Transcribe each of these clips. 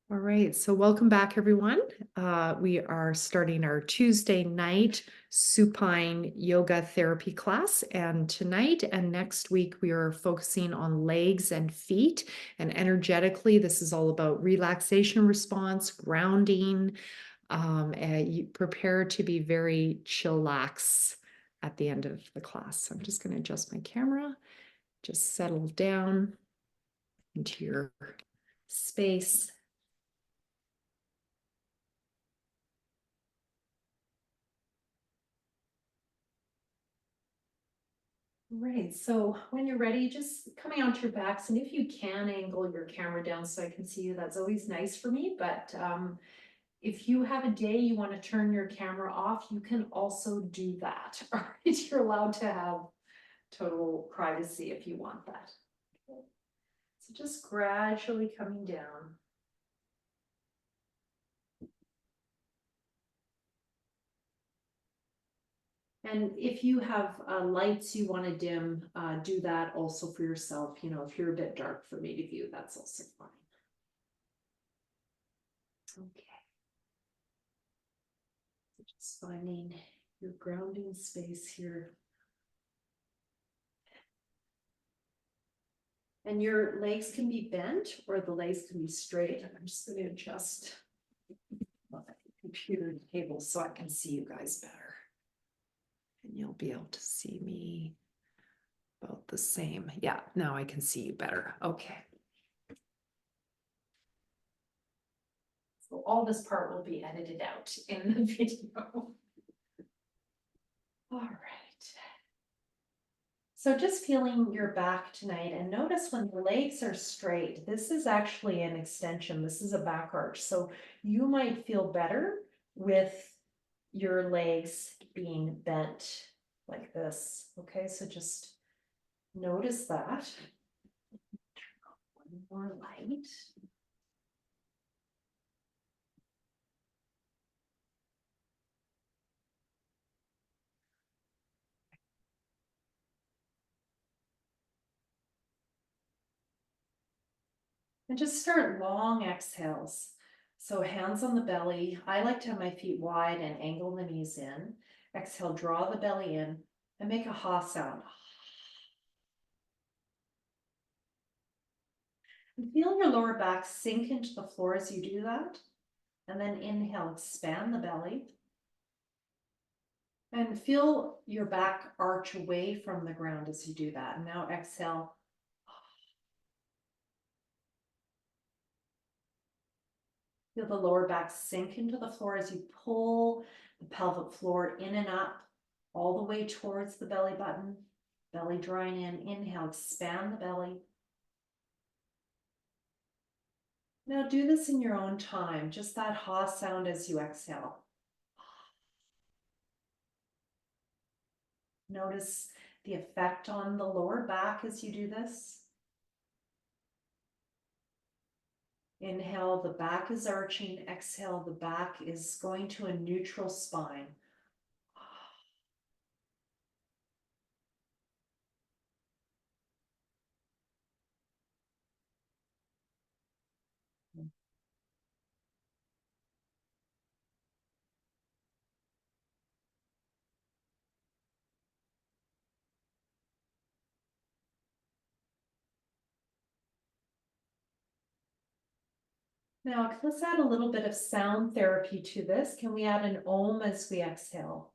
All right, so welcome back, everyone. We are starting our Tuesday night supine yoga therapy class. And tonight and next week, we are focusing on legs and feet. And energetically, this is all about relaxation response, grounding. And you prepare to be very chillax at the end of the class. So I'm just going to adjust my camera, just settle down into your space. Right, so when you're ready, just coming onto your backs, and if you can angle your camera down so I can see you, that's always nice for me. But if you have a day you want to turn your camera off, you can also do that. All right, you're allowed to have total privacy if you want that. Okay. So just gradually coming down. And if you have lights you want to dim, do that also for yourself. You know, if you're a bit dark for me to view, that's also fine. Okay. Just finding your grounding space here. And your legs can be bent or the legs can be straight. And I'm just going to adjust my computer table so I can see you guys better. And you'll be able to see me about the same. Yeah, now I can see you better. Okay. So all this part will be edited out in the video. All right. So just feeling your back tonight, and notice when the legs are straight, this is actually an extension. This is a back arch. So you might feel better with your legs being bent like this. Okay, so just notice that. Turn on one more light. And just start long exhales. So hands on the belly. I like to have my feet wide and angle the knees in. Exhale, draw the belly in and make a ha sound. And feel your lower back sink into the floor as you do that. And then inhale, expand the belly. And feel your back arch away from the ground as you do that. And now exhale. Feel the lower back sink into the floor as you pull the pelvic floor in and up, all the way towards the belly button. Belly drawing in. Inhale, expand the belly. Now do this in your own time, just that ha sound as you exhale. Notice the effect on the lower back as you do this. Inhale, the back is arching. Exhale, the back is going to a neutral spine. Now, let's add a little bit of sound therapy to this. Can we add an om as we exhale?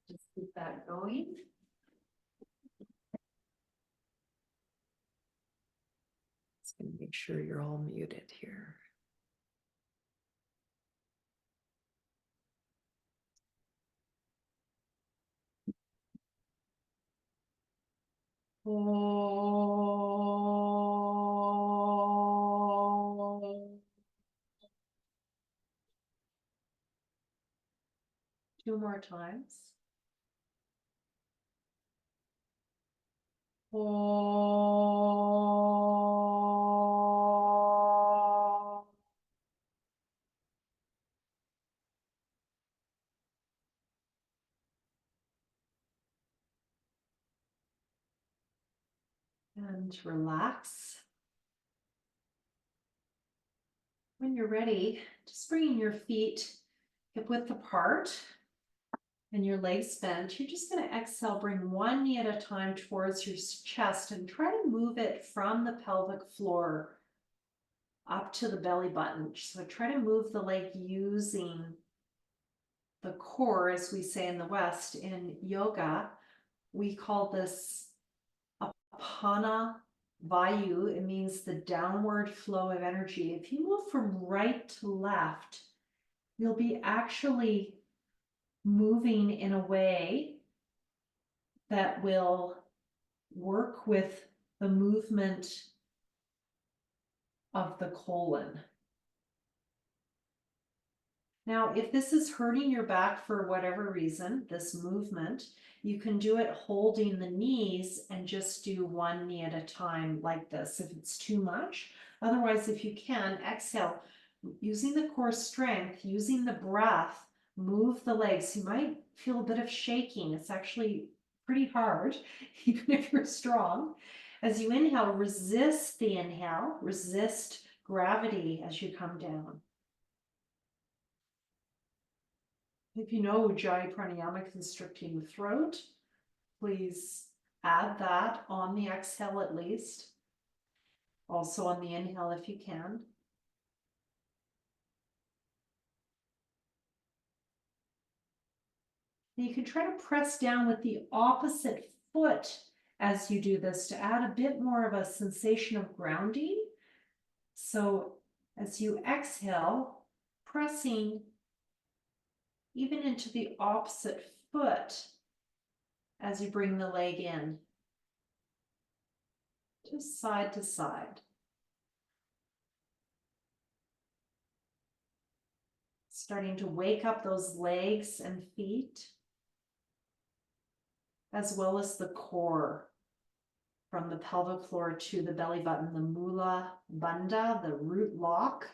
Just keep that going. Just going to make sure you're all muted here. 2 more times. Oh. And relax. When you're ready, just bringing your feet hip width apart and your legs bent. You're just going to exhale, bring one knee at a time towards your chest and try to move it from the pelvic floor up to the belly button. So try to move the leg using the core, as we say in the West. In yoga, we call this apana vayu. It means the downward flow of energy. If you move from right to left, you'll be actually moving in a way that will work with the movement of the colon. Now, if this is hurting your back for whatever reason, this movement, you can do it holding the knees and just do one knee at a time like this if it's too much. Otherwise, if you can, exhale, using the core strength, using the breath, move the legs. You might feel a bit of shaking. It's actually pretty hard, even if you're strong. As you inhale, resist the inhale, resist gravity as you come down. If you know Ujjayi Pranayama, constricting the throat, please add that on the exhale at least. Also on the inhale if you can. And you can try to press down with the opposite foot as you do this to add a bit more of a sensation of grounding. So as you exhale, pressing even into the opposite foot as you bring the leg in, just side to side. Starting to wake up those legs and feet, as well as the core from the pelvic floor to the belly button, the mula bandha, the root lock.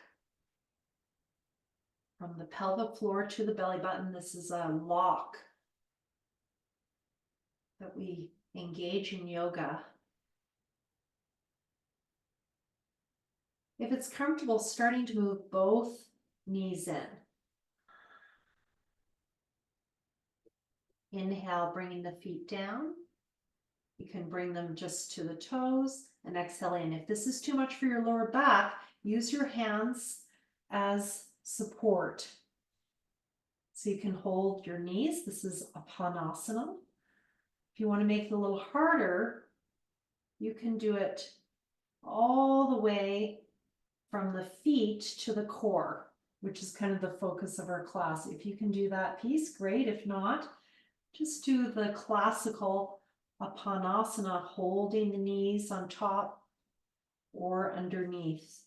From the pelvic floor to the belly button, this is a lock that we engage in yoga. If it's comfortable, starting to move both knees in. Inhale, bringing the feet down. You can bring them just to the toes and exhale in. If this is too much for your lower back, use your hands as support. So you can hold your knees. This is Apanasana. If you want to make it a little harder, you can do it all the way from the feet to the core, which is kind of the focus of our class. If you can do that piece, great. If not, just do the classical Apanasana, holding the knees on top or underneath.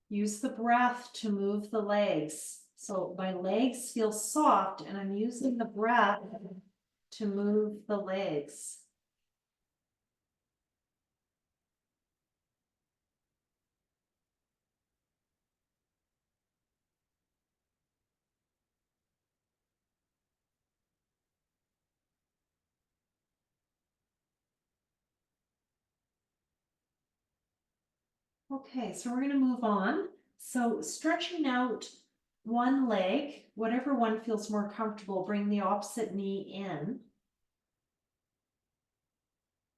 Use the breath to move the legs. So my legs feel soft and I'm using the breath to move the legs. Okay, so we're going to move on. So stretching out one leg, whatever one feels more comfortable, bring the opposite knee in.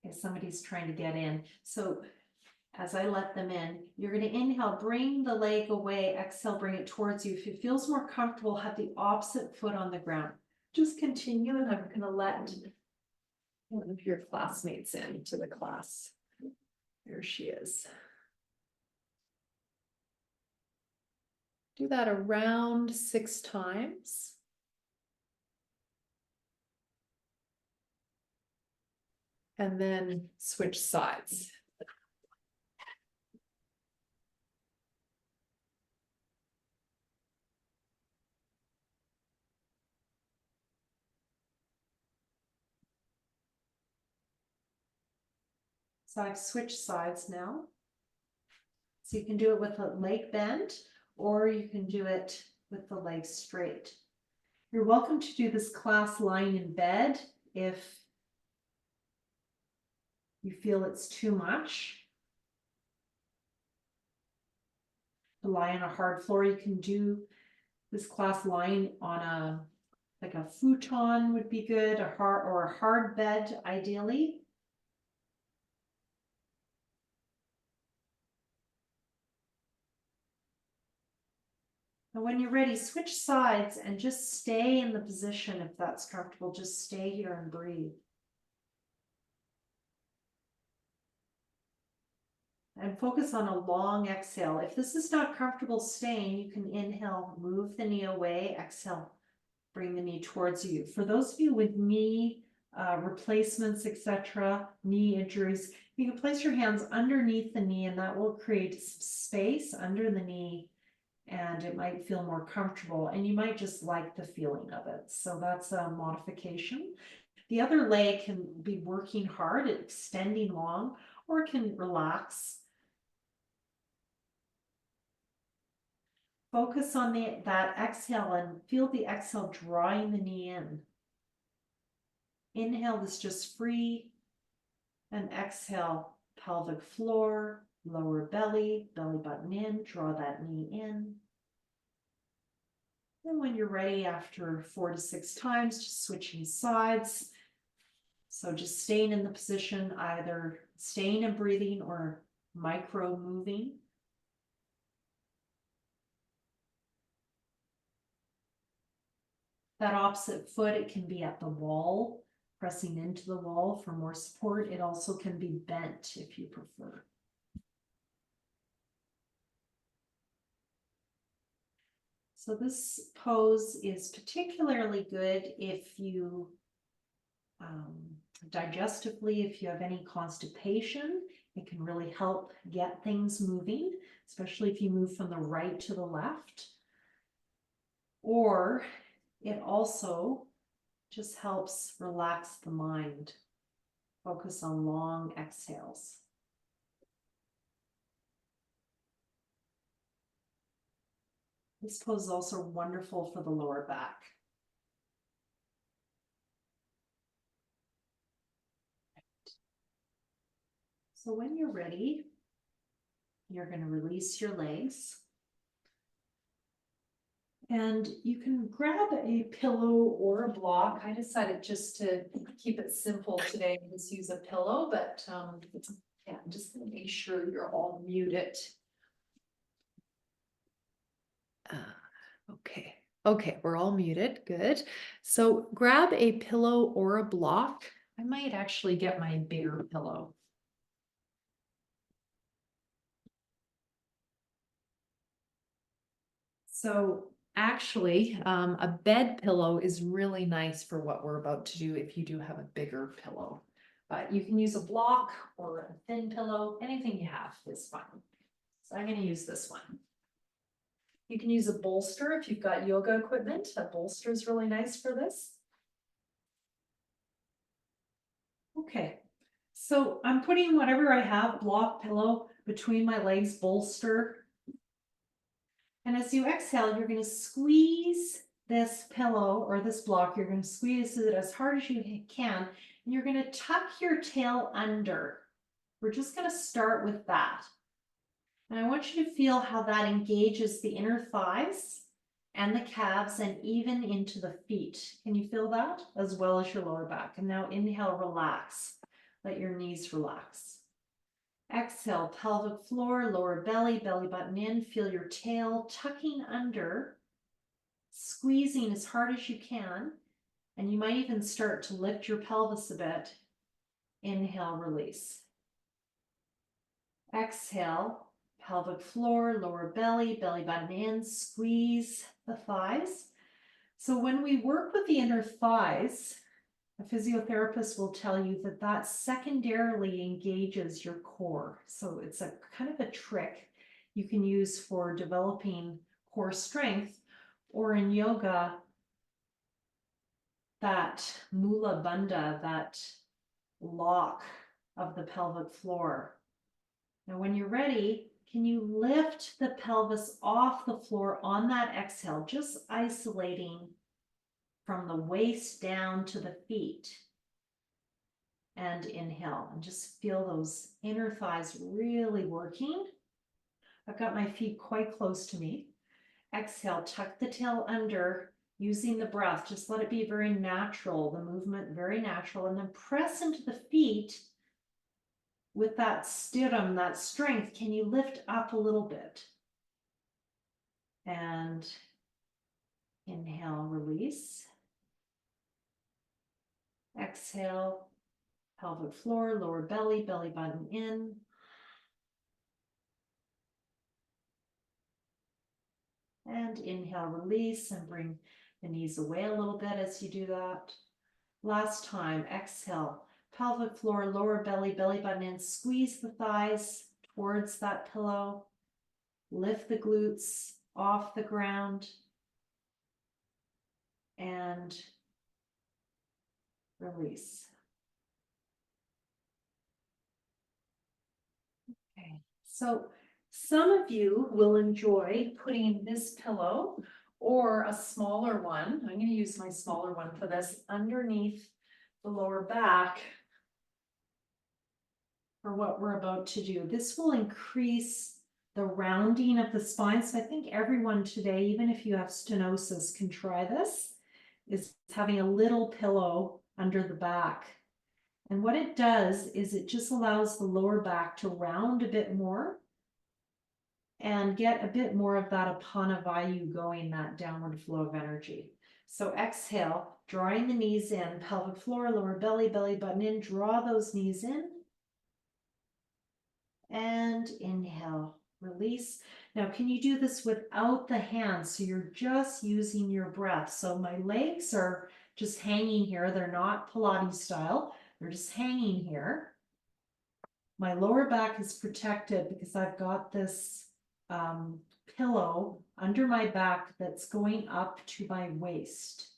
Okay, somebody's trying to get in. So as I let them in, you're going to inhale, bring the leg away, exhale, bring it towards you. If it feels more comfortable, have the opposite foot on the ground. Just continue, and I'm going to let one of your classmates into the class. There she is. Do that around 6 times. And then switch sides. So I've switched sides now. So you can do it with a leg bend, or you can do it with the legs straight. You're welcome to do this class lying in bed if you feel it's too much. To lie on a hard floor, you can do this class lying on like a futon would be good, a hard bed ideally. And when you're ready, switch sides and just stay in the position if that's comfortable. Just stay here and breathe. And focus on a long exhale. If this is not comfortable staying, you can inhale, move the knee away, exhale, bring the knee towards you. For those of you with knee replacements, etc., knee injuries, you can place your hands underneath the knee and that will create space under the knee and it might feel more comfortable and you might just like the feeling of it. So that's a modification. The other leg can be working hard at extending long or it can relax. Focus on that exhale and feel the exhale drawing the knee in. Inhale is just free and exhale, pelvic floor, lower belly, belly button in, draw that knee in. And when you're ready, after 4 to 6 times, just switching sides. So just staying in the position, either staying and breathing or micro moving. That opposite foot, it can be at the wall, pressing into the wall for more support. It also can be bent if you prefer. So this pose is particularly good if you digestively, if you have any constipation, it can really help get things moving, especially if you move from the right to the left. Or it also just helps relax the mind. Focus on long exhales. This pose is also wonderful for the lower back. So when you're ready, you're going to release your legs. And you can grab a pillow or a block. I decided just to keep it simple today and just use a pillow, but yeah, I'm just going to make sure you're all muted. Okay. Okay, we're all muted. Good. So grab a pillow or a block. I might actually get my bigger pillow. So actually, a bed pillow is really nice for what we're about to do if you do have a bigger pillow. But you can use a block or a thin pillow, anything you have is fine. So I'm going to use this one. You can use a bolster if you've got yoga equipment. A bolster is really nice for this. Okay, so I'm putting whatever I have, block, pillow, between my legs, bolster. And as you exhale, you're going to squeeze this pillow or this block. You're going to squeeze it as hard as you can. And you're going to tuck your tail under. We're just going to start with that. And I want you to feel how that engages the inner thighs and the calves and even into the feet. Can you feel that? As well as your lower back. And now inhale, relax. Let your knees relax. Exhale, pelvic floor, lower belly, belly button in. Feel your tail tucking under, squeezing as hard as you can. And you might even start to lift your pelvis a bit. Inhale, release. Exhale, pelvic floor, lower belly, belly button in. Squeeze the thighs. So when we work with the inner thighs, a physiotherapist will tell you that that secondarily engages your core. So it's a kind of a trick you can use for developing core strength, or in yoga, that mula bandha, that lock of the pelvic floor. Now, when you're ready, can you lift the pelvis off the floor on that exhale, just isolating from the waist down to the feet? And inhale, and just feel those inner thighs really working. I've got my feet quite close to me. Exhale, tuck the tail under, using the breath. Just let it be very natural, the movement very natural, and then press into the feet with that sternum, that strength. Can you lift up a little bit? And inhale, release. Exhale, pelvic floor, lower belly, belly button in. And inhale, release, and bring the knees away a little bit as you do that. Last time, exhale, pelvic floor, lower belly, belly button in. Squeeze the thighs towards that pillow. Lift the glutes off the ground. And release. Okay, so some of you will enjoy putting this pillow or a smaller one. I'm going to use my smaller one for this underneath the lower back for what we're about to do. This will increase the rounding of the spine. So I think everyone today, even if you have stenosis, can try this, is having a little pillow under the back. And what it does is it just allows the lower back to round a bit more and get a bit more of that apana vayu going, that downward flow of energy. So exhale, drawing the knees in, pelvic floor, lower belly, belly button in, draw those knees in. And inhale, release. Now, can you do this without the hands? So you're just using your breath. So my legs are just hanging here. They're not Pilates style. They're just hanging here. My lower back is protected because I've got this pillow under my back that's going up to my waist.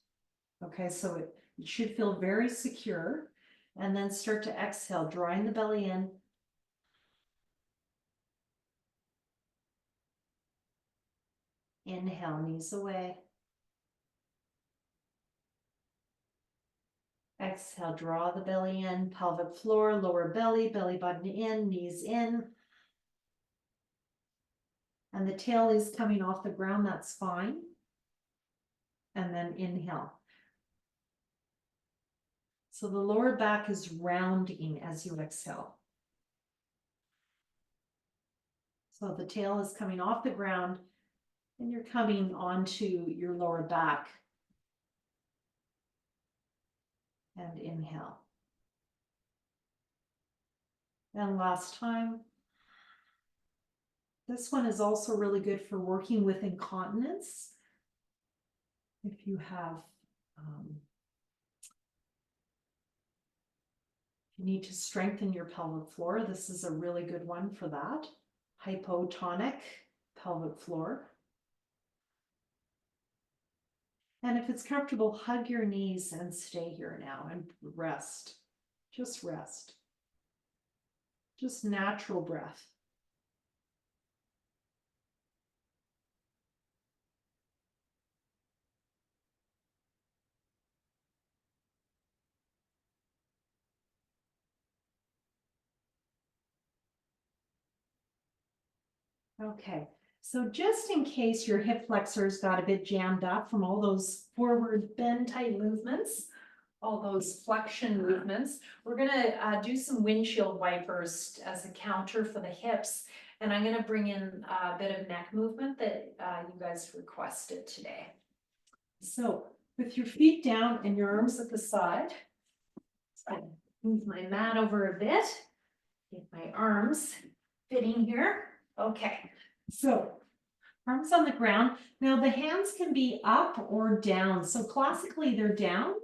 Okay, so it should feel very secure. And then start to exhale, drawing the belly in. Inhale, knees away. Exhale, draw the belly in, pelvic floor, lower belly, belly button in, knees in. And the tail is coming off the ground, that's fine. And then inhale. So the lower back is rounding as you exhale. So the tail is coming off the ground and you're coming onto your lower back. And inhale. And last time. This one is also really good for working with incontinence. If you have, you need to strengthen your pelvic floor, this is a really good one for that. Hypotonic pelvic floor. And if it's comfortable, hug your knees and stay here now and rest. Just rest. Just natural breath. Okay, so just in case your hip flexors got a bit jammed up from all those forward bend type movements, all those flexion movements, we're gonna do some windshield wipers as a counter for the hips. And I'm gonna bring in a bit of neck movement that you guys requested today. So with your feet down and your arms at the side, so move my mat over a bit, get my arms fitting here. Okay, so arms on the ground. Now the hands can be up or down. So classically they're down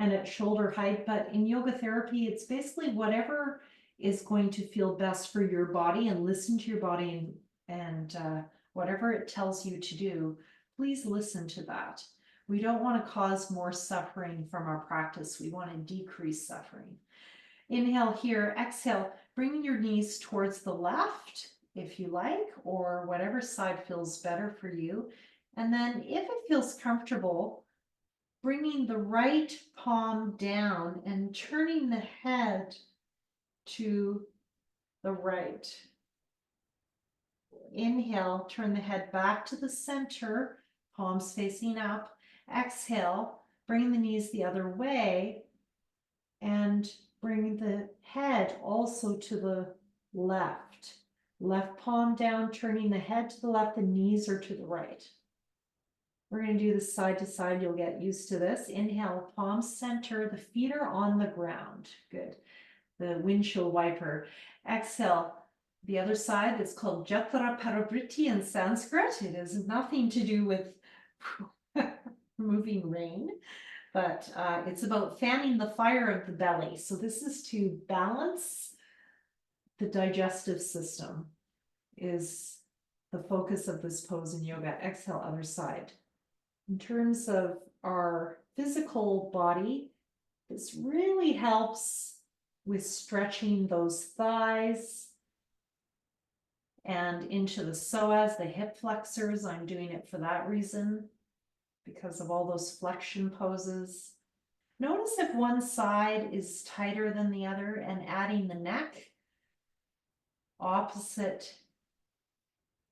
and at shoulder height, but in yoga therapy, it's basically whatever is going to feel best for your body, and listen to your body, and whatever it tells you to do, please listen to that. We don't want to cause more suffering from our practice. We want to decrease suffering. Inhale here, exhale, bringing your knees towards the left, if you like, or whatever side feels better for you. And then if it feels comfortable, bringing the right palm down and turning the head to the right. Inhale, turn the head back to the center, palms facing up. Exhale, bring the knees the other way and bring the head also to the left. Left palm down, turning the head to the left, the knees are to the right. We're going to do this side to side. You'll get used to this. Inhale, palms center, the feet are on the ground. Good. The windshield wiper. Exhale, the other side is called Jatra Paravriti in Sanskrit. It has nothing to do with removing rain, but it's about fanning the fire of the belly. So this is to balance the digestive system, is the focus of this pose in yoga. Exhale, other side. In terms of our physical body, this really helps with stretching those thighs and into the psoas, the hip flexors. I'm doing it for that reason, because of all those flexion poses. Notice if one side is tighter than the other, and adding the neck, opposite,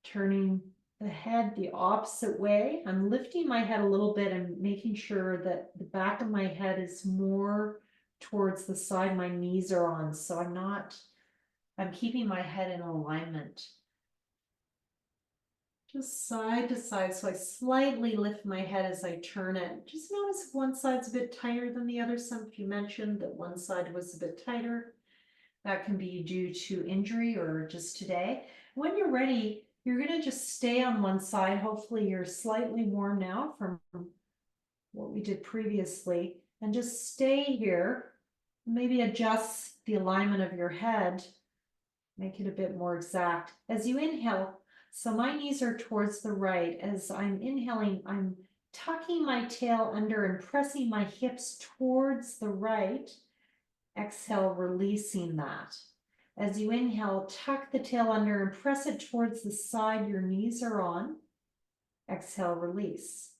turning the head the opposite way. I'm lifting my head a little bit and making sure that the back of my head is more towards the side my knees are on. So I'm keeping my head in alignment. Just side to side. So I slightly lift my head as I turn it. Just notice if one side's a bit tighter than the other. Some of you mentioned that one side was a bit tighter. That can be due to injury or just today. When you're ready, you're going to just stay on one side. Hopefully you're slightly warm now from what we did previously, and just stay here. Maybe adjust the alignment of your head, make it a bit more exact. As you inhale, so my knees are towards the right. As I'm inhaling, I'm tucking my tail under and pressing my hips towards the right. Exhale, releasing that. As you inhale, tuck the tail under and press it towards the side your knees are on. Exhale, release.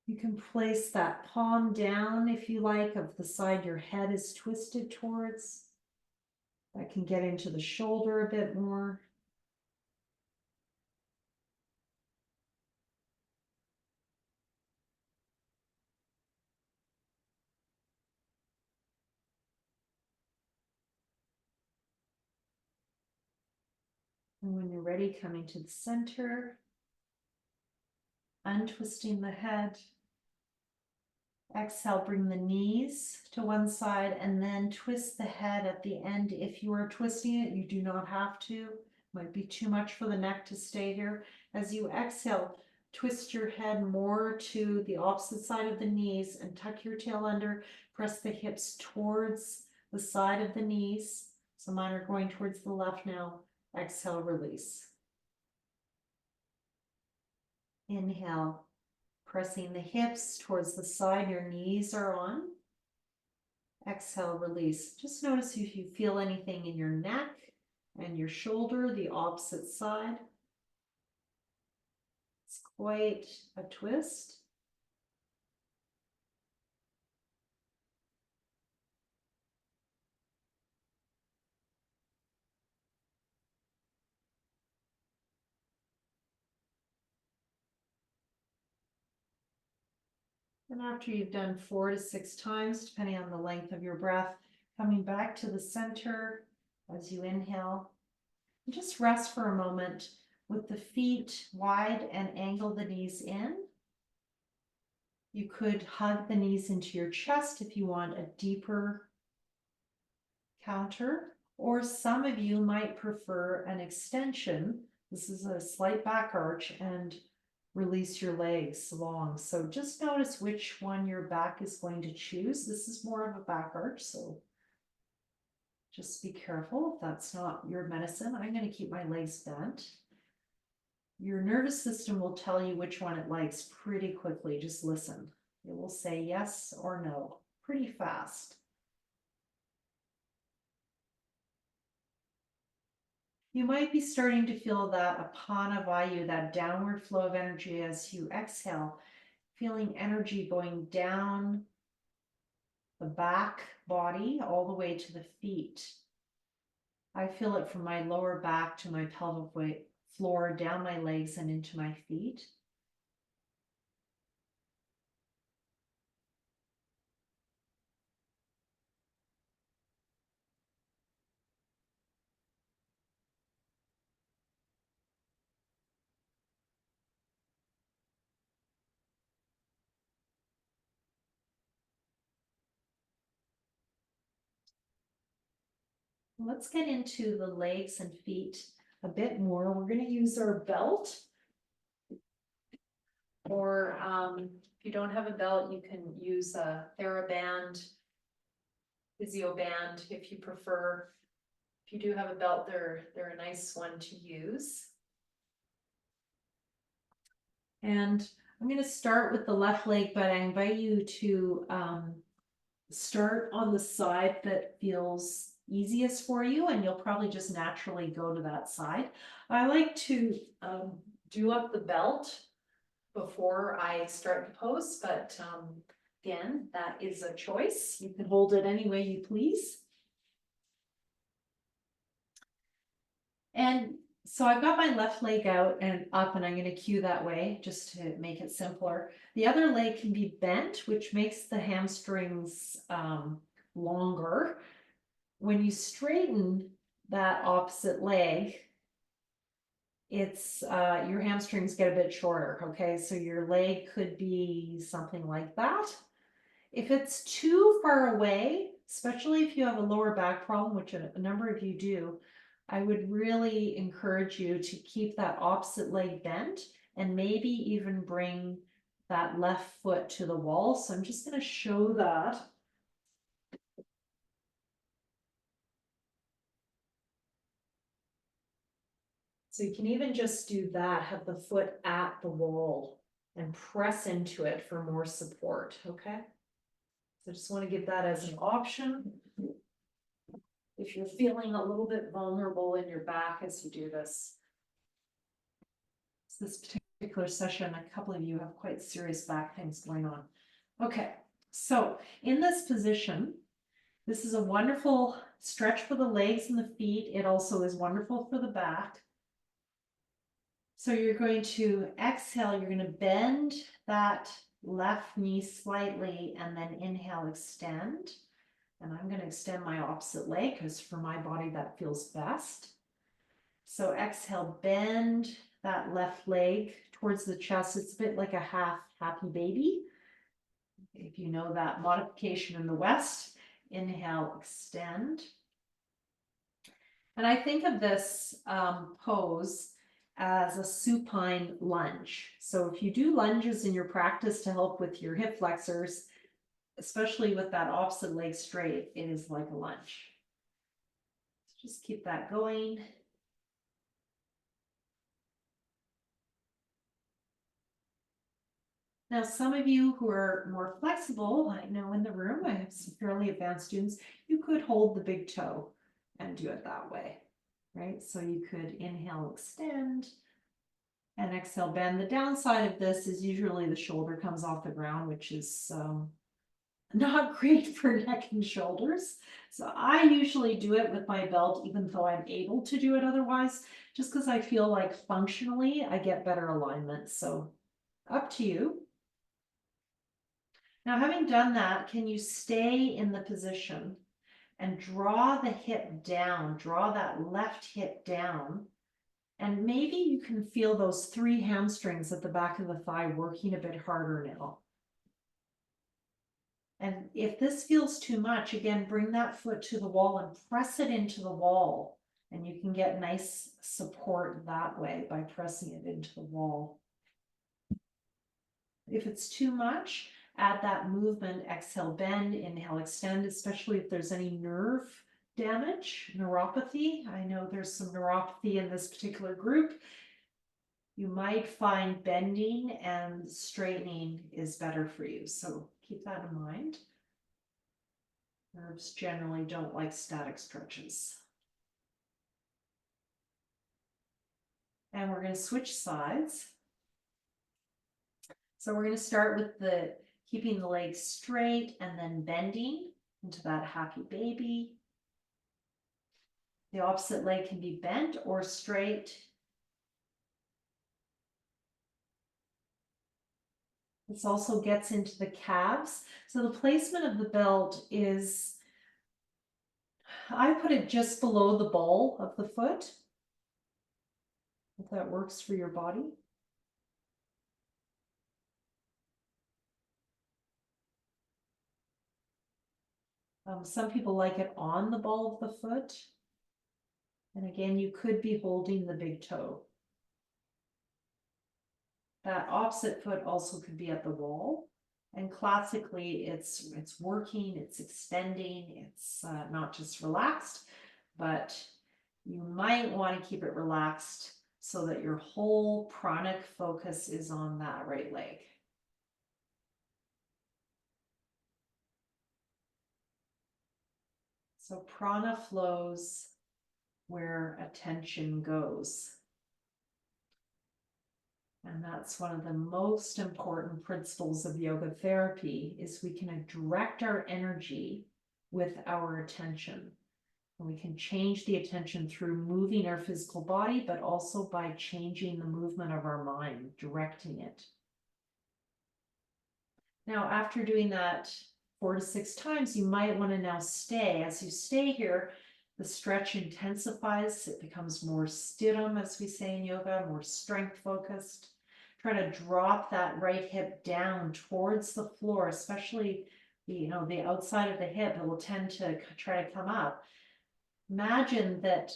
You can place that palm down, if you like, of the side your head is twisted towards. That can get into the shoulder a bit more. And when you're ready, coming to the center, untwisting the head. Exhale, bring the knees to one side and then twist the head at the end. If you are twisting it, you do not have to. Might be too much for the neck to stay here. As you exhale, twist your head more to the opposite side of the knees and tuck your tail under. Press the hips towards the side of the knees. So mine are going towards the left now. Exhale, release. Inhale, pressing the hips towards the side your knees are on. Exhale, release. Just notice if you feel anything in your neck and your shoulder, the opposite side. It's quite a twist. And after you've done 4 to 6 times, depending on the length of your breath, coming back to the center as you inhale, and just rest for a moment with the feet wide and angle the knees in. You could hug the knees into your chest if you want a deeper counter, or some of you might prefer an extension. This is a slight back arch, and release your legs long. So just notice which one your back is going to choose. This is more of a back arch, so just be careful if that's not your medicine. I'm going to keep my legs bent. Your nervous system will tell you which one it likes pretty quickly. Just listen. It will say yes or no pretty fast. You might be starting to feel that apana vayu, that downward flow of energy as you exhale, feeling energy going down the back body all the way to the feet. I feel it from my lower back to my pelvic floor, down my legs and into my feet. Let's get into the legs and feet a bit more. We're going to use our belt, or if you don't have a belt, you can use a TheraBand, physio band if you prefer. If you do have a belt, they're a nice one to use. And I'm going to start with the left leg, but I invite you to start on the side that feels easiest for you, and you'll probably just naturally go to that side. I like to do up the belt before I start the pose, but again, that is a choice. You can hold it any way you please. And so I've got my left leg out and up, and I'm going to cue that way just to make it simpler. The other leg can be bent, which makes the hamstrings longer. When you straighten that opposite leg, it's your hamstrings get a bit shorter, okay? So your leg could be something like that. If it's too far away, especially if you have a lower back problem, which a number of you do, I would really encourage you to keep that opposite leg bent and maybe even bring that left foot to the wall. So I'm just going to show that. So you can even just do that, have the foot at the wall and press into it for more support, okay? So I just want to give that as an option. If you're feeling a little bit vulnerable in your back as you do this. So this particular session, a couple of you have quite serious back things going on. Okay, so in this position, this is a wonderful stretch for the legs and the feet. It also is wonderful for the back. So you're going to exhale, you're going to bend that left knee slightly and then inhale, extend. And I'm going to extend my opposite leg because for my body that feels best. So exhale, bend that left leg towards the chest. It's a bit like a half happy baby. If you know that modification in the West, inhale, extend. And I think of this pose as a supine lunge. So if you do lunges in your practice to help with your hip flexors, especially with that opposite leg straight, it is like a lunge. Just keep that going. Now, some of you who are more flexible, I know in the room, I have some fairly advanced students, you could hold the big toe and do it that way, right? So you could inhale, extend, and exhale, bend. The downside of this is usually the shoulder comes off the ground, which is not great for neck and shoulders. So I usually do it with my belt, even though I'm able to do it otherwise, just because I feel like functionally I get better alignment. So up to you. Now, having done that, can you stay in the position and draw the hip down, draw that left hip down, and maybe you can feel those 3 hamstrings at the back of the thigh working a bit harder now. And if this feels too much, again, bring that foot to the wall and press it into the wall. And you can get nice support that way by pressing it into the wall. If it's too much, add that movement, exhale, bend, inhale, extend, especially if there's any nerve damage, neuropathy. I know there's some neuropathy in this particular group. You might find bending and straightening is better for you. So keep that in mind. Nerves generally don't like static stretches. And we're going to switch sides. So we're going to start with the keeping the legs straight and then bending into that happy baby. The opposite leg can be bent or straight. This also gets into the calves. So the placement of the belt is, I put it just below the ball of the foot, if that works for your body. Some people like it on the ball of the foot. And again, you could be holding the big toe. That opposite foot also could be at the wall. And classically, it's working, it's extending, it's not just relaxed, but you might want to keep it relaxed so that your whole pranic focus is on that right leg. So prana flows where attention goes. And that's one of the most important principles of yoga therapy, is we can direct our energy with our attention. And we can change the attention through moving our physical body, but also by changing the movement of our mind, directing it. Now, after doing that 4 to 6 times, you might want to now stay. As you stay here, the stretch intensifies. It becomes more stiram, as we say in yoga, more strength focused. Try to drop that right hip down towards the floor, especially the outside of the hip. It will tend to try to come up. Imagine that,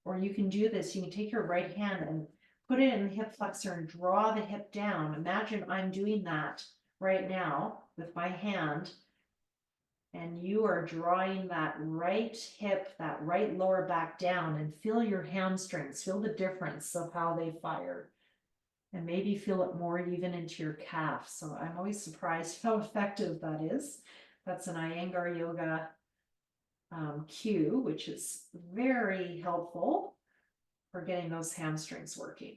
or you can do this, you can take your right hand and put it in the hip flexor and draw the hip down. Imagine I'm doing that right now with my hand, and you are drawing that right hip, that right lower back down, and feel your hamstrings, feel the difference of how they fire. And maybe feel it more even into your calf. So I'm always surprised how effective that is. That's an Iyengar yoga cue, which is very helpful for getting those hamstrings working.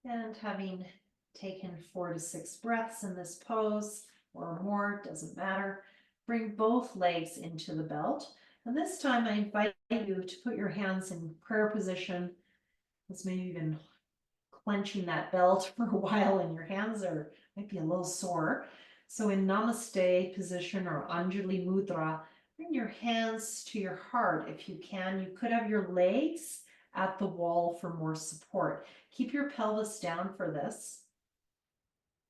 And having taken 4 to 6 breaths in this pose or more, doesn't matter, bring both legs into the belt. And this time I invite you to put your hands in prayer position. Let's maybe even clenching that belt for a while, and your hands might be a little sore. So in Namaste position or Anjali Mudra, bring your hands to your heart if you can. You could have your legs at the wall for more support. Keep your pelvis down for this.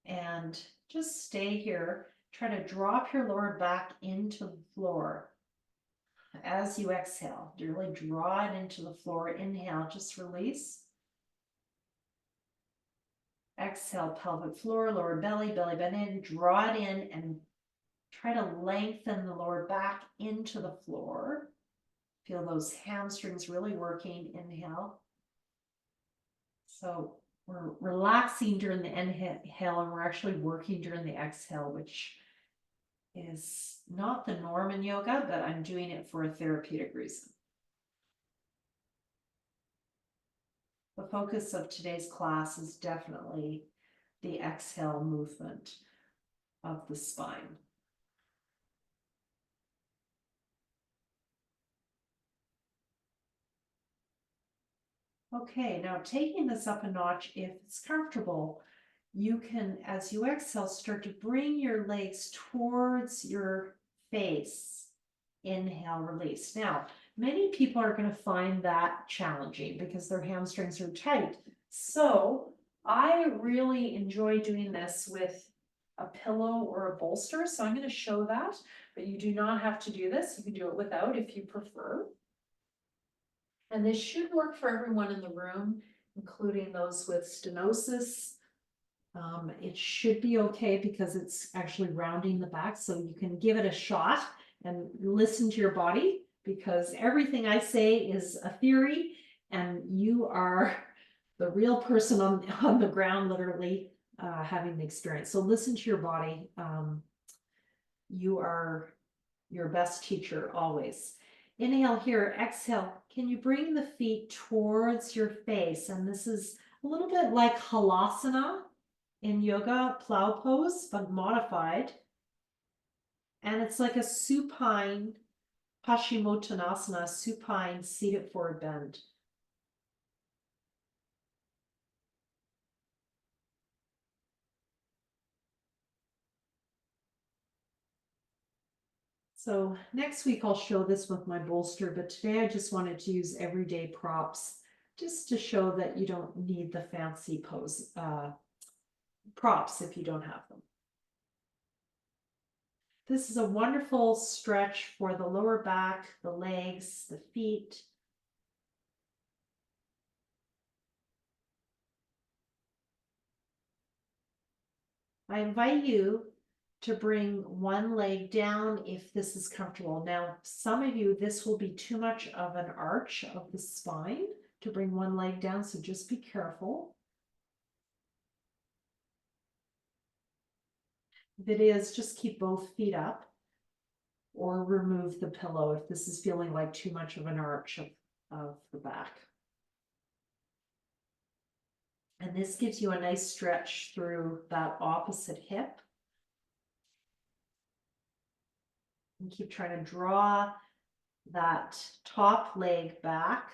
And just stay here. Try to drop your lower back into the floor. As you exhale, really draw it into the floor. Inhale, just release. Exhale, pelvic floor, lower belly, belly bend in, draw it in, and try to lengthen the lower back into the floor. Feel those hamstrings really working. Inhale. So we're relaxing during the inhale, and we're actually working during the exhale, which is not the norm in yoga, but I'm doing it for a therapeutic reason. The focus of today's class is definitely the exhale movement of the spine. Okay, now taking this up a notch, if it's comfortable, you can, as you exhale, start to bring your legs towards your face. Inhale, release. Now, many people are going to find that challenging because their hamstrings are tight. So I really enjoy doing this with a pillow or a bolster. So I'm going to show that, but you do not have to do this. You can do it without if you prefer. And this should work for everyone in the room, including those with stenosis. It should be okay because it's actually rounding the back, so you can give it a shot and listen to your body. because everything I say is a theory and you are the real person on the ground, literally having the experience. So listen to your body. You are your best teacher always. Inhale here, exhale. Can you bring the feet towards your face? And this is a little bit like halasana in yoga, plow pose, but modified. And it's like a supine Paschimottanasana, supine seated forward bend. So next week I'll show this with my bolster, but today I just wanted to use everyday props just to show that you don't need the fancy pose props if you don't have them. This is a wonderful stretch for the lower back, the legs, the feet. I invite you to bring one leg down if this is comfortable. Now, some of you, this will be too much of an arch of the spine to bring one leg down, so just be careful. If it is, just keep both feet up or remove the pillow if this is feeling like too much of an arch of the back. And this gives you a nice stretch through that opposite hip. And keep trying to draw that top leg back.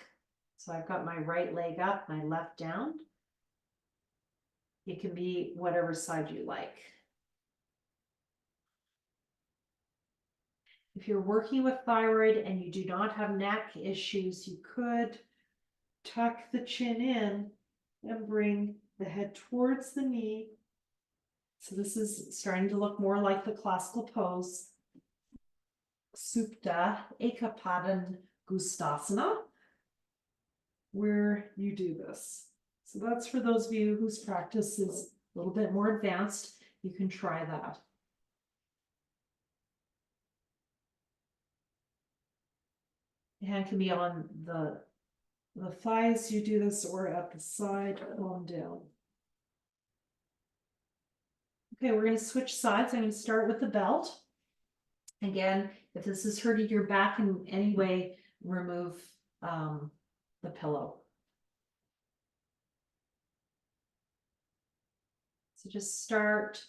So I've got my right leg up, my left down. It can be whatever side you like. If you're working with thyroid and you do not have neck issues, you could tuck the chin in and bring the head towards the knee. So this is starting to look more like the classical pose. Supta Ekapadankuttasana, where you do this. So that's for those of you whose practice is a little bit more advanced. You can try that. The hand can be on the thighs, you do this, or at the side, on down. Okay, we're going to switch sides. I'm going to start with the belt. Again, if this is hurting your back in any way, remove the pillow. So just start,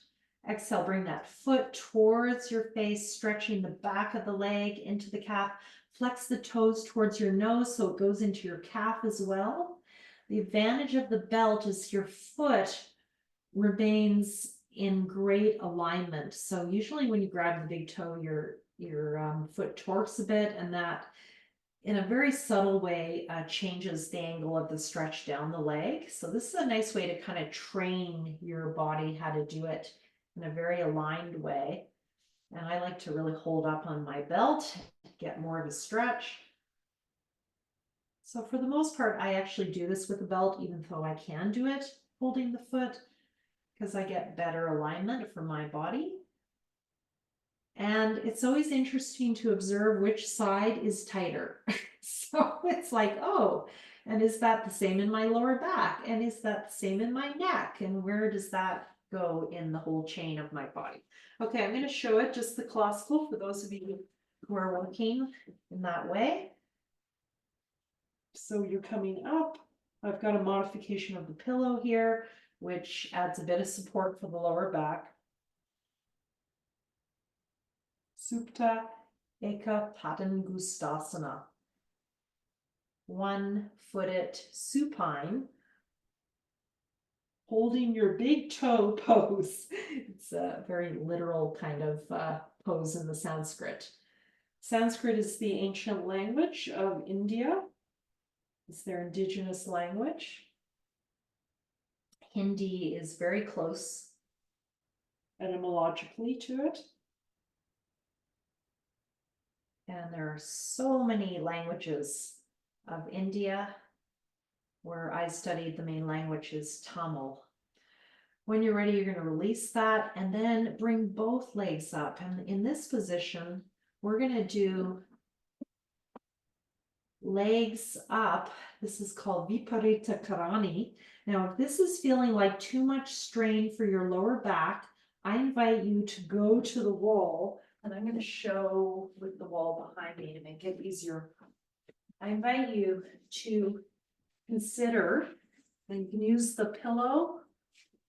exhale, bring that foot towards your face, stretching the back of the leg into the calf. Flex the toes towards your nose so it goes into your calf as well. The advantage of the belt is your foot remains in great alignment. So usually when you grab the big toe, your foot torques a bit, and that in a very subtle way changes the angle of the stretch down the leg. So this is a nice way to kind of train your body how to do it in a very aligned way. And I like to really hold up on my belt to get more of a stretch. So for the most part, I actually do this with a belt, even though I can do it holding the foot, because I get better alignment for my body. And it's always interesting to observe which side is tighter. So it's like, oh, and is that the same in my lower back? And is that the same in my neck? And where does that go in the whole chain of my body? Okay, I'm going to show it just the classical for those of you who are working in that way. So you're coming up. I've got a modification of the pillow here, which adds a bit of support for the lower back. Supta Ekapadankuttasana. One-footed supine, holding your big toe pose. It's a very literal kind of pose in the Sanskrit. Sanskrit is the ancient language of India. It's their indigenous language. Hindi is very close etymologically to it. And there are so many languages of India. Where I studied, the main language is Tamil. When you're ready, you're going to release that and then bring both legs up. And in this position, we're going to do legs up. This is called Viparita Karani. Now, if this is feeling like too much strain for your lower back, I invite you to go to the wall, and I'm going to show with the wall behind me to make it easier. I invite you to consider, and you can use the pillow,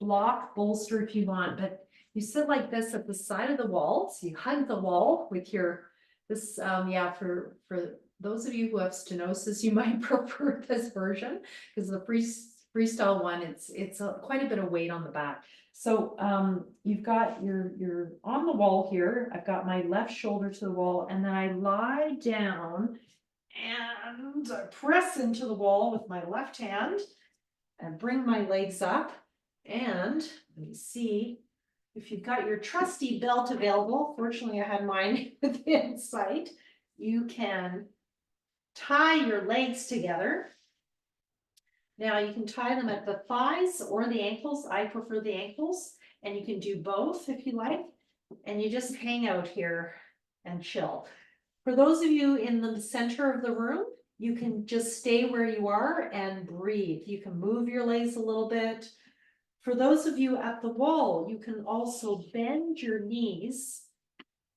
block, bolster if you want, but you sit like this at the side of the wall. So you hug the wall with your, this, yeah, for those of you who have stenosis, you might prefer this version because the freestyle one, it's quite a bit of weight on the back. So you've got you're on the wall here. I've got my left shoulder to the wall, and then I lie down and I press into the wall with my left hand and bring my legs up. And let me see if you've got your trusty belt available. Fortunately, I had mine within sight. You can tie your legs together. Now you can tie them at the thighs or the ankles. I prefer the ankles, and you can do both if you like. And you just hang out here and chill. For those of you in the center of the room, you can just stay where you are and breathe. You can move your legs a little bit. For those of you at the wall, you can also bend your knees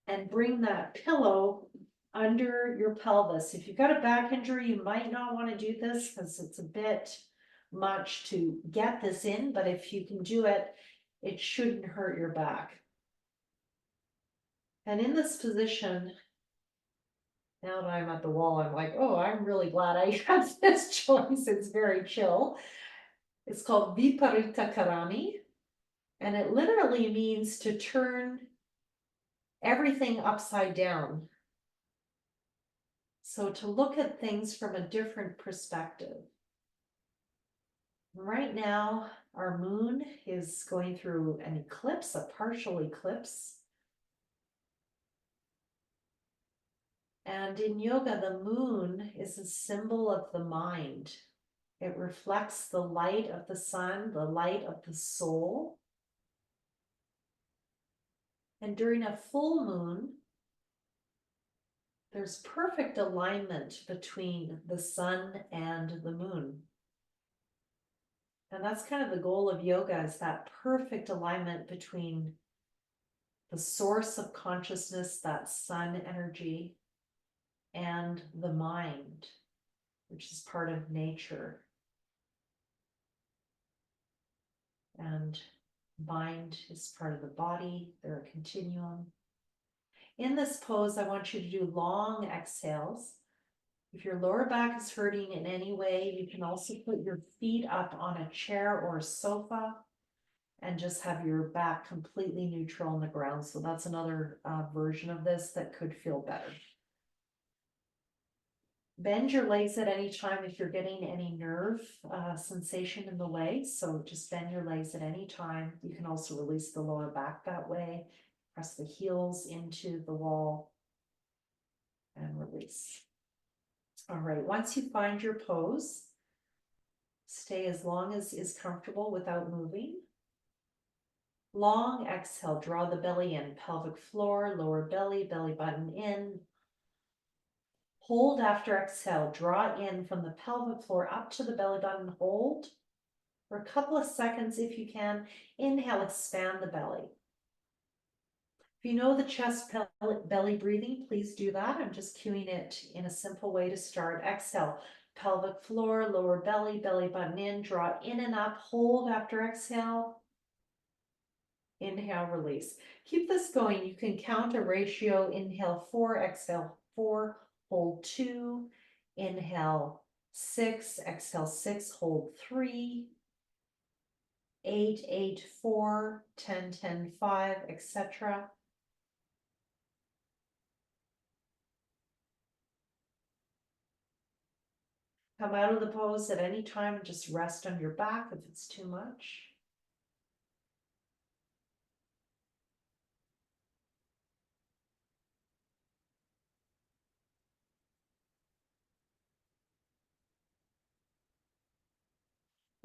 and bring that pillow under your pelvis. If you've got a back injury, you might not want to do this because it's a bit much to get this in, but if you can do it, it shouldn't hurt your back. And in this position, now that I'm at the wall, I'm like, oh, I'm really glad I had this choice. It's very chill. It's called Viparita Karani, and it literally means to turn everything upside down. So to look at things from a different perspective. Right now, our moon is going through an eclipse, a partial eclipse. And in yoga, the moon is a symbol of the mind. It reflects the light of the sun, the light of the soul. And during a full moon, there's perfect alignment between the sun and the moon. And that's kind of the goal of yoga, is that perfect alignment between the source of consciousness, that sun energy, and the mind, which is part of nature. And mind is part of the body. They're a continuum. In this pose, I want you to do long exhales. If your lower back is hurting in any way, you can also put your feet up on a chair or a sofa and just have your back completely neutral on the ground. So that's another version of this that could feel better. Bend your legs at any time if you're getting any nerve sensation in the legs. So just bend your legs at any time. You can also release the lower back that way. Press the heels into the wall and release. All right, once you find your pose, stay as long as is comfortable without moving. Long exhale, draw the belly in, pelvic floor, lower belly, belly button in. Hold after exhale, draw in from the pelvic floor up to the belly button, hold for a couple of seconds if you can. Inhale, expand the belly. If you know the chest belly breathing, please do that. I'm just cueing it in a simple way to start. Exhale, pelvic floor, lower belly, belly button in, draw in and up, hold after exhale. Inhale, release. Keep this going. You can count a ratio. Inhale 4, exhale 4, hold 2, inhale 6, exhale 6, hold 3, 8, 8, 4, 10, 10, 5, etc. Come out of the pose at any time and just rest on your back if it's too much.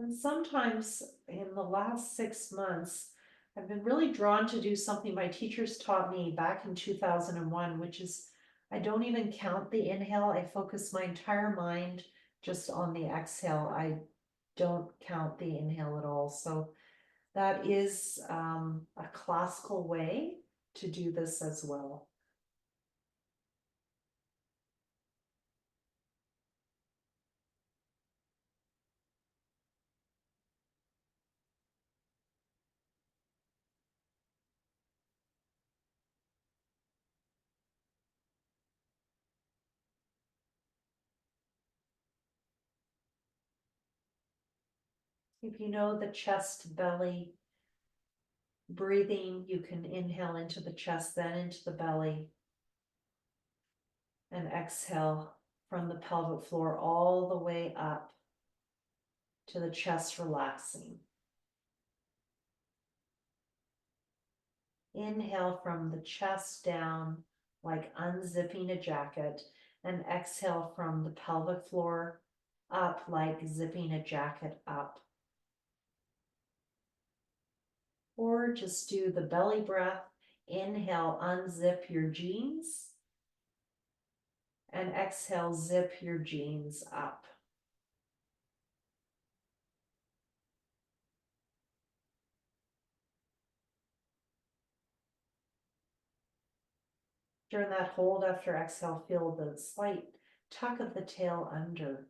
And sometimes in the last 6 months, I've been really drawn to do something my teachers taught me back in 2001, which is I don't even count the inhale. I focus my entire mind just on the exhale. I don't count the inhale at all. So that is a classical way to do this as well. If you know the chest belly breathing, you can inhale into the chest, then into the belly, and exhale from the pelvic floor all the way up to the chest relaxing. Inhale from the chest down, like unzipping a jacket, and exhale from the pelvic floor up, like zipping a jacket up. Or just do the belly breath. Inhale, unzip your jeans, and exhale, zip your jeans up. During that hold after exhale, feel the slight tuck of the tail under.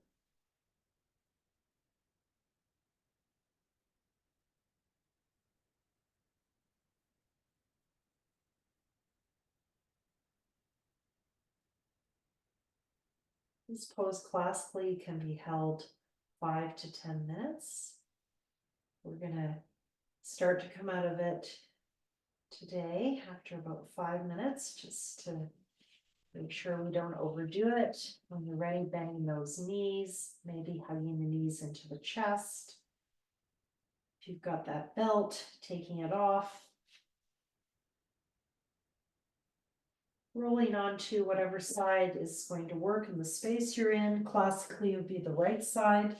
This pose classically can be held 5 to 10 minutes. We're gonna start to come out of it today after about 5 minutes, just to make sure we don't overdo it. When you're ready, bending those knees, maybe hugging the knees into the chest. If you've got that belt, taking it off. Rolling onto whatever side is going to work in the space you're in. Classically, it would be the right side,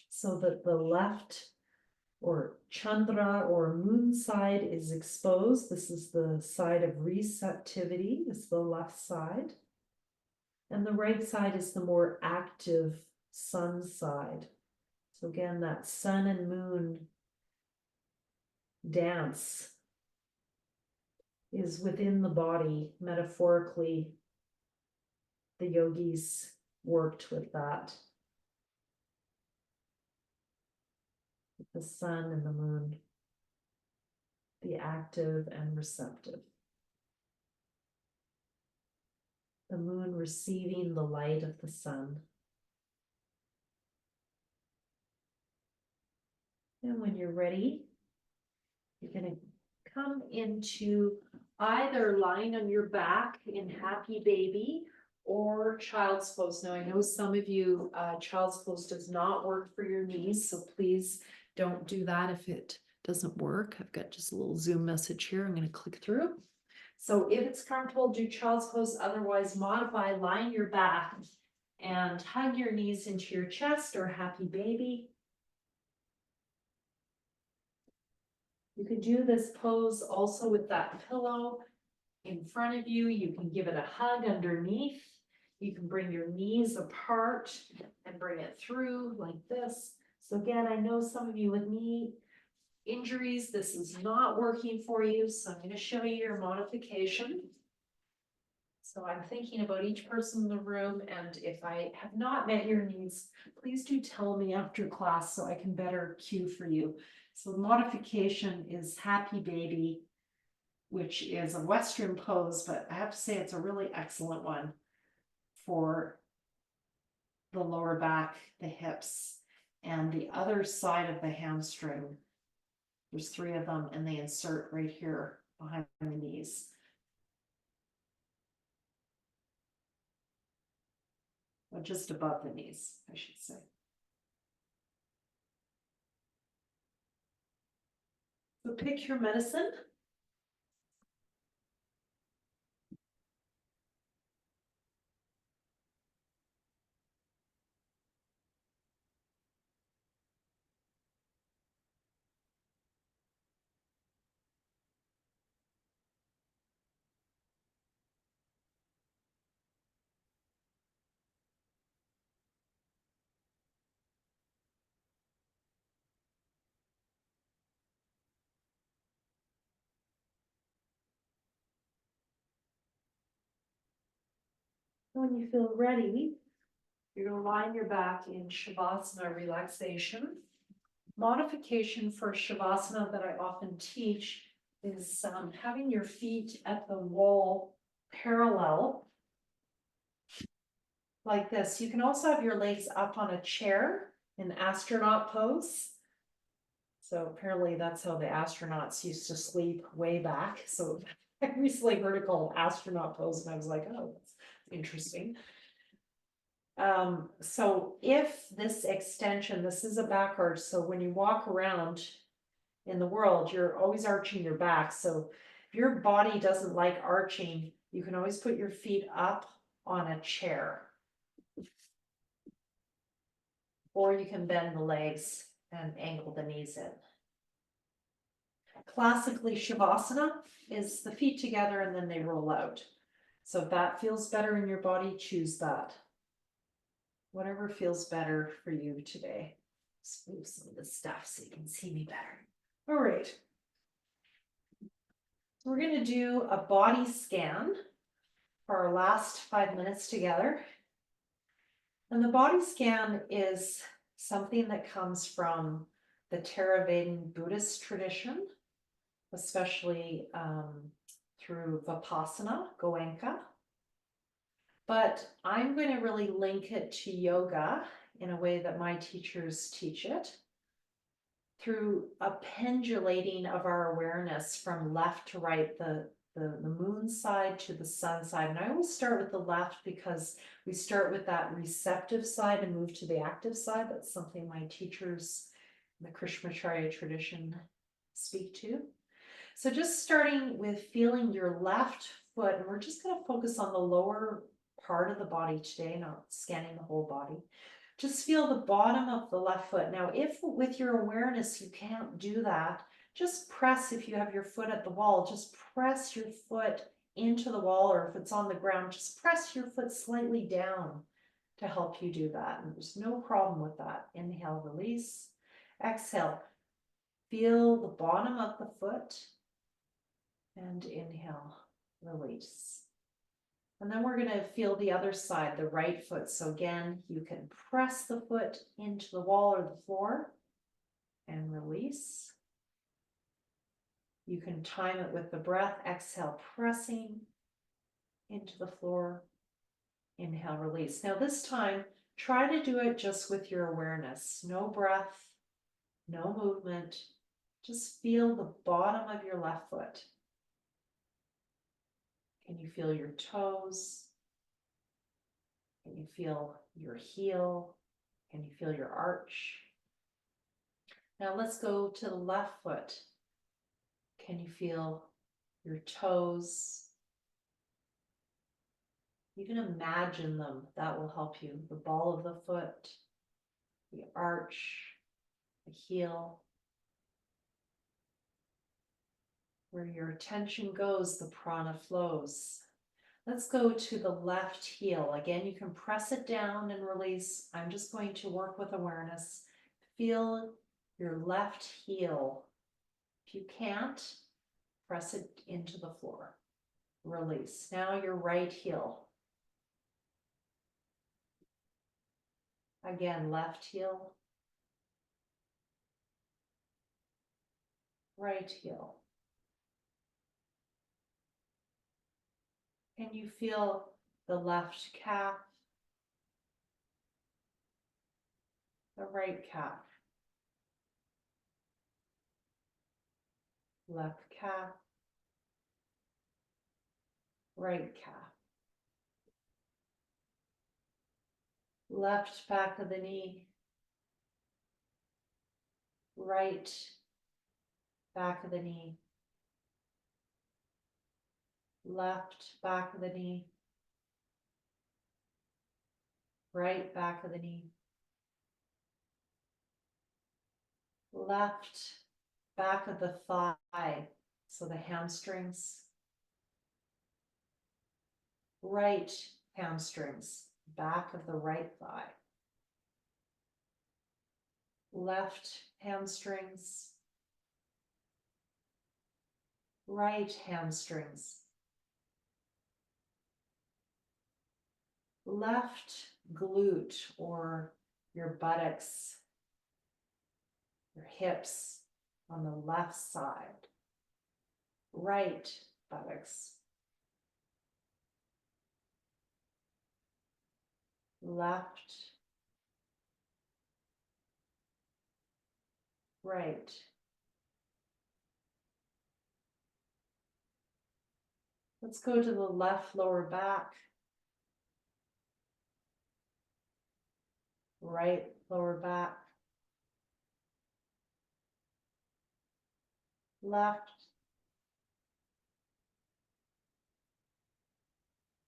so that the left or Chandra or moon side is exposed. This is the side of receptivity, is the left side. And the right side is the more active sun side. So again, that sun and moon dance is within the body. Metaphorically, the yogis worked with that. The sun and the moon, the active and receptive. The moon receiving the light of the sun. And when you're ready, you're going to come into either lying on your back in happy baby or child's pose. Now, I know some of you, child's pose does not work for your knees, so please don't do that if it doesn't work. I've got just a little Zoom message here. I'm going to click through. So if it's comfortable, do child's pose. Otherwise, modify, lying your back and hug your knees into your chest or happy baby. You can do this pose also with that pillow in front of you. You can give it a hug underneath. You can bring your knees apart and bring it through like this. So again, I know some of you with knee injuries, this is not working for you. So I'm going to show you your modification. So I'm thinking about each person in the room, and if I have not met your needs, please do tell me after class so I can better cue for you. So the modification is happy baby, which is a Western pose, but I have to say it's a really excellent one for the lower back, the hips, and the other side of the hamstring. There's 3 of them, and they insert right here behind the knees. Well, just above the knees, I should say. So pick your medicine. When you feel ready, you're going to lie on your back in Shavasana relaxation. Modification for Shavasana that I often teach is having your feet at the wall parallel like this. You can also have your legs up on a chair in astronaut pose. So apparently that's how the astronauts used to sleep way back. So I recently heard it called astronaut pose and I was like, oh, that's interesting. So if this extension, this is a back arch, so when you walk around in the world, you're always arching your back. So if your body doesn't like arching, you can always put your feet up on a chair. Or you can bend the legs and angle the knees in. Classically, Shavasana is the feet together and then they roll out. So if that feels better in your body, choose that. Whatever feels better for you today. Just move some of this stuff so you can see me better. All right. We're going to do a body scan for our last 5 minutes together. And the body scan is something that comes from the Theravedic Buddhist tradition, especially through Vipassana, Goenka. But I'm going to really link it to yoga in a way that my teachers teach it, through a pendulating of our awareness from left to right, the moon side to the sun side. And I always start with the left because we start with that receptive side and move to the active side. That's something my teachers in the Krishnamacharya tradition speak to. So just starting with feeling your left foot, and we're just going to focus on the lower part of the body today, not scanning the whole body. Just feel the bottom of the left foot. Now, if with your awareness you can't do that, just press, if you have your foot at the wall, just press your foot into the wall, or if it's on the ground, just press your foot slightly down to help you do that. And there's no problem with that. Inhale, release. Exhale, feel the bottom of the foot. And inhale, release. And then we're going to feel the other side, the right foot. So again, you can press the foot into the wall or the floor and release. You can time it with the breath. Exhale, pressing into the floor. Inhale, release. Now this time, try to do it just with your awareness. No breath, no movement. Just feel the bottom of your left foot. Can you feel your toes? Can you feel your heel? Can you feel your arch? Now let's go to the left foot. Can you feel your toes? You can imagine them. That will help you. The ball of the foot, the arch, the heel. Where your attention goes, the prana flows. Let's go to the left heel. Again, you can press it down and release. I'm just going to work with awareness. Feel your left heel. If you can't, press it into the floor. Release. Now your right heel. Again, left heel. Right heel. Can you feel the left calf? The right calf? Left calf? Right calf? Left back of the knee? Right back of the knee? Left back of the knee? Right back of the knee? Left back of the thigh, so the hamstrings. Right hamstrings, back of the right thigh. Left hamstrings. Right hamstrings. left glute or your buttocks, your hips on the left side, right buttocks, left, right. Let's go to the left lower back, right lower back, left,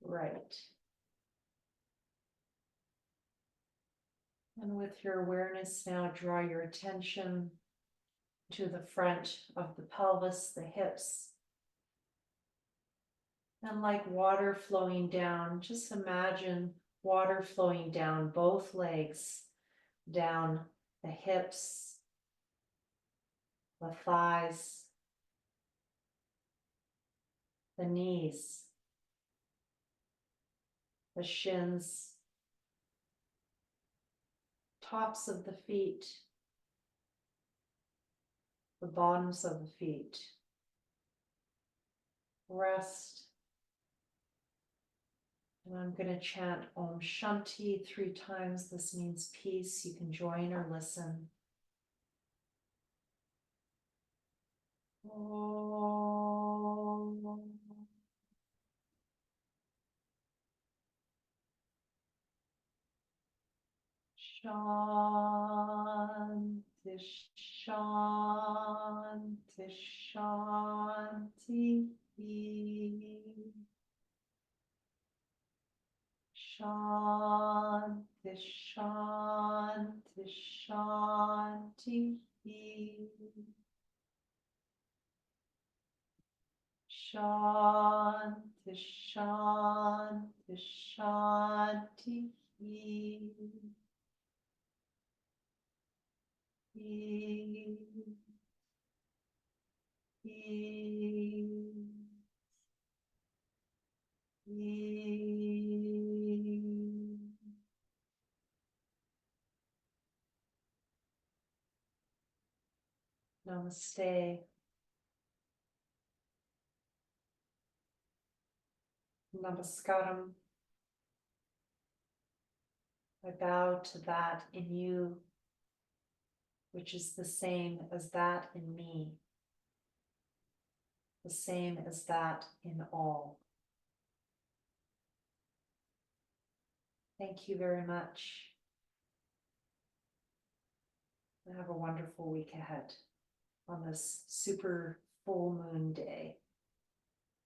right. And with your awareness now, draw your attention to the front of the pelvis, the hips. And like water flowing down, just imagine water flowing down both legs, down the hips, the thighs, the knees, the shins, tops of the feet, the bottoms of the feet. Rest. And I'm going to chant Om Shanti 3 times. This means peace. You can join or listen. Om. Shanti, Shanti, Shanti. Shanti, Shanti, Shanti. Shanti, Shanti, Shanti. Namaste. Namaskaram. I bow to that in you, which is the same as that in me, the same as that in all. Thank you very much. And have a wonderful week ahead on this super full moon day.